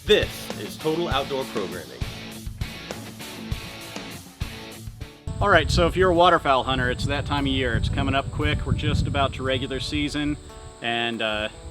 This is Total Outdoor Programming. All right, so if you're a waterfowl hunter, it's that time of year. It's coming up quick. We're just about to regular season, and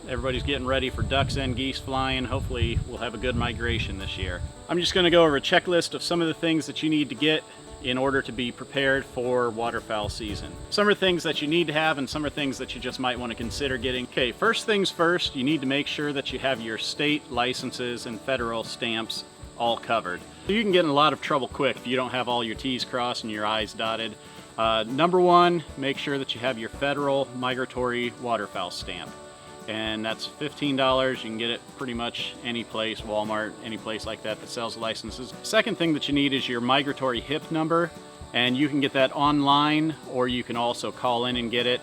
everybody's getting ready for ducks and geese flying. Hopefully we'll have a good migration this year. I'm just going to go over a checklist of some of the things that you need to get in order to be prepared for waterfowl season. Some are things that you need to have, and some are things that you just might want to consider getting. Okay, first things first, you need to make sure that you have your state licenses and federal stamps all covered. You can get in a lot of trouble quick if you don't have all your T's crossed and your I's dotted. Number one, make sure that you have your federal migratory waterfowl stamp. And that's $15. You can get it pretty much any place, Walmart, any place like that that sells licenses. Second thing that you need is your migratory H.I.P number, and you can get that online, or you can also call in and get it.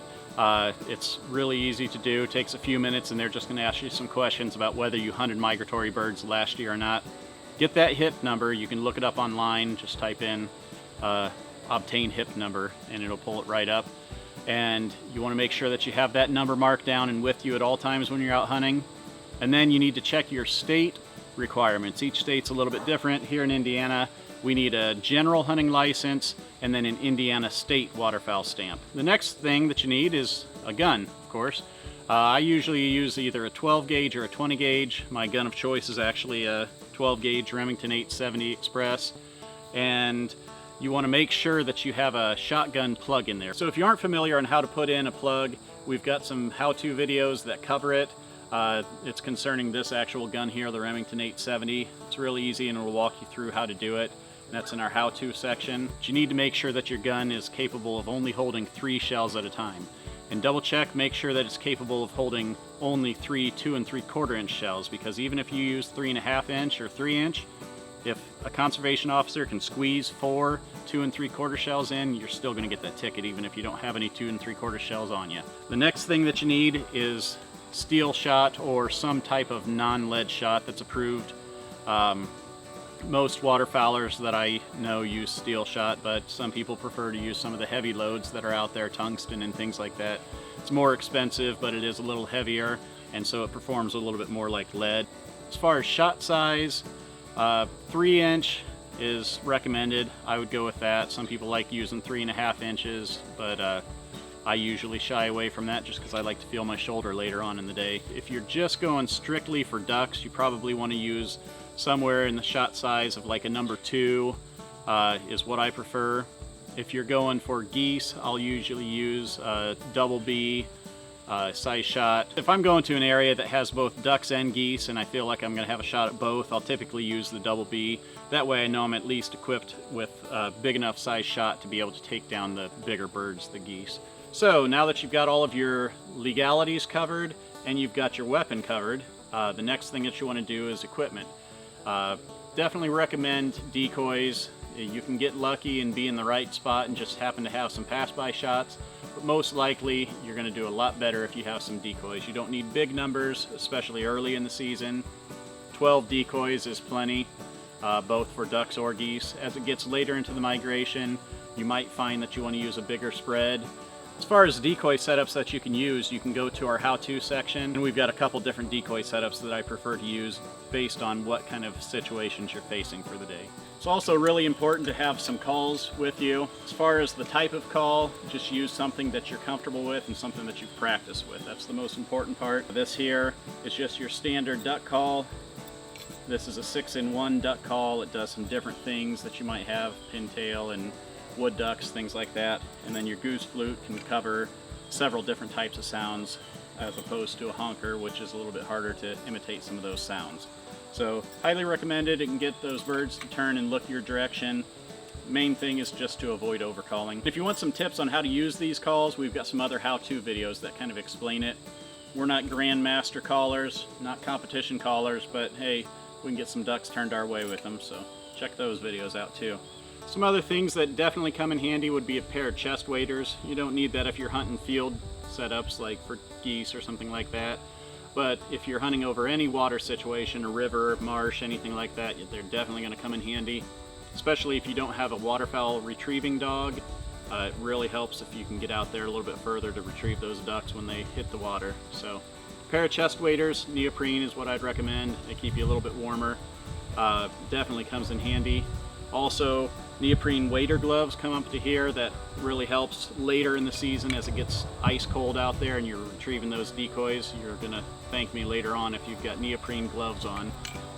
It's really easy to do. It takes a few minutes, and they're just going to ask you some questions about whether you hunted migratory birds last year or not. Get that H.I.P number. You can look it up online. Just type in obtain H.I.P number, and it'll pull it right up. And you want to make sure that you have that number marked down and with you at all times when you're out hunting. And then you need to check your state requirements. Each state's a little bit different. Here in Indiana, we need a general hunting license and then an Indiana state waterfowl stamp. The next thing that you need is a gun, of course. I usually use either a 12 gauge or a 20 gauge. My gun of choice is actually a 12 gauge Remington 870 Express. And you want to make sure that you have a shotgun plug in there. So if you aren't familiar on how to put in a plug, we've got some how-to videos that cover it. It's concerning this actual gun here, the Remington 870. It's really easy, and we'll walk you through how to do it. And that's in our how-to section. But you need to make sure that your gun is capable of only holding 3 shells at a time. And double check, make sure that it's capable of holding only 3 2 3/4 inch shells, because even if you use 3.5 inch or 3 inch, if a conservation officer can squeeze 4 2 3/4 shells in, you're still going to get that ticket even if you don't have any 2 3/4 shells on you. The next thing that you need is steel shot or some type of non-lead shot that's approved. Most waterfowlers that I know use steel shot, but some people prefer to use some of the heavy loads that are out there, tungsten and things like that. It's more expensive, but it is a little heavier, and so it performs a little bit more like lead. As far as shot size, 3 inch is recommended. I would go with that. Some people like using 3.5 inches, but I usually shy away from that just because I like to feel my shoulder later on in the day. If you're just going strictly for ducks, you probably want to use somewhere in the shot size of like a number 2 is what I prefer. If you're going for geese, I'll usually use double B size shot. If I'm going to an area that has both ducks and geese and I feel like I'm going to have a shot at both, I'll typically use the double B. That way I know I'm at least equipped with a big enough size shot to be able to take down the bigger birds, the geese. So now that you've got all of your legalities covered and you've got your weapon covered, the next thing that you want to do is equipment. Definitely recommend decoys. You can get lucky and be in the right spot and just happen to have some pass-by shots, but most likely you're going to do a lot better if you have some decoys. You don't need big numbers, especially early in the season. 12 decoys is plenty, both for ducks or geese. As it gets later into the migration, you might find that you want to use a bigger spread. As far as decoy setups that you can use, you can go to our how-to section, and we've got a couple different decoy setups that I prefer to use based on what kind of situations you're facing for the day. It's also really important to have some calls with you. As far as the type of call, just use something that you're comfortable with and something that you've practiced with. That's the most important part. This here is just your standard duck call. This is a 6-in-1 duck call. It does some different things that you might have, pintail and wood ducks, things like that. And then your goose flute can cover several different types of sounds as opposed to a honker, which is a little bit harder to imitate some of those sounds. So highly recommended. It can get those birds to turn and look your direction. Main thing is just to avoid overcalling. If you want some tips on how to use these calls, we've got some other how-to videos that kind of explain it. We're not grandmaster callers, not competition callers, but hey, we can get some ducks turned our way with them, so check those videos out too. Some other things that definitely come in handy would be a pair of chest waders. You don't need that if you're hunting field setups like for geese or something like that. But if you're hunting over any water situation, a river, marsh, anything like that, they're definitely going to come in handy. Especially if you don't have a waterfowl retrieving dog. It really helps if you can get out there a little bit further to retrieve those ducks when they hit the water. So Pair of chest waders, neoprene is what I'd recommend. They keep you a little bit warmer. Definitely comes in handy. Also, neoprene wader gloves come up to here. That really helps later in the season as it gets ice cold out there and you're retrieving those decoys. You're gonna thank me later on if you've got neoprene gloves on.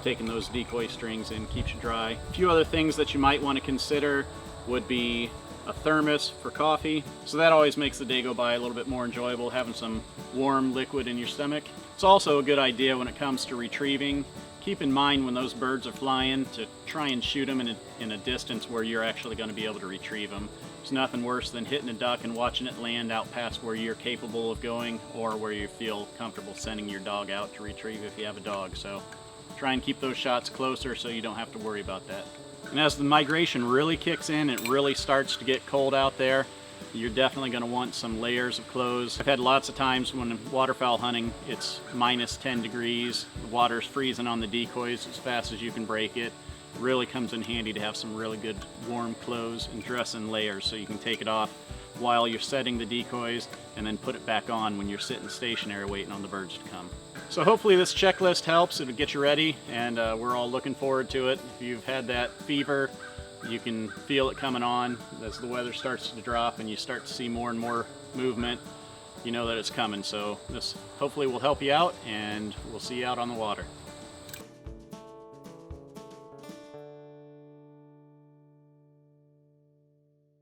Taking those decoy strings in keeps you dry. A few other things that you might want to consider would be a thermos for coffee. So that always makes the day go by a little bit more enjoyable, having some warm liquid in your stomach. It's also a good idea when it comes to retrieving. Keep in mind when those birds are flying to try and shoot them in a distance where you're actually going to be able to retrieve them. There's nothing worse than hitting a duck and watching it land out past where you're capable of going or where you feel comfortable sending your dog out to retrieve if you have a dog. So try and keep those shots closer so you don't have to worry about that. And as the migration really kicks in, it really starts to get cold out there. You're definitely going to want some layers of clothes. I've had lots of times when waterfowl hunting, it's minus 10 degrees. The water's freezing on the decoys as fast as you can break it. It really comes in handy to have some really good warm clothes and dress in layers so you can take it off while you're setting the decoys and then put it back on when you're sitting stationary waiting on the birds to come. So hopefully this checklist helps. It'll get you ready, and we're all looking forward to it. If you've had that fever, you can feel it coming on as the weather starts to drop and you start to see more and more movement. You know that it's coming. So this hopefully will help you out, and we'll see you out on the water.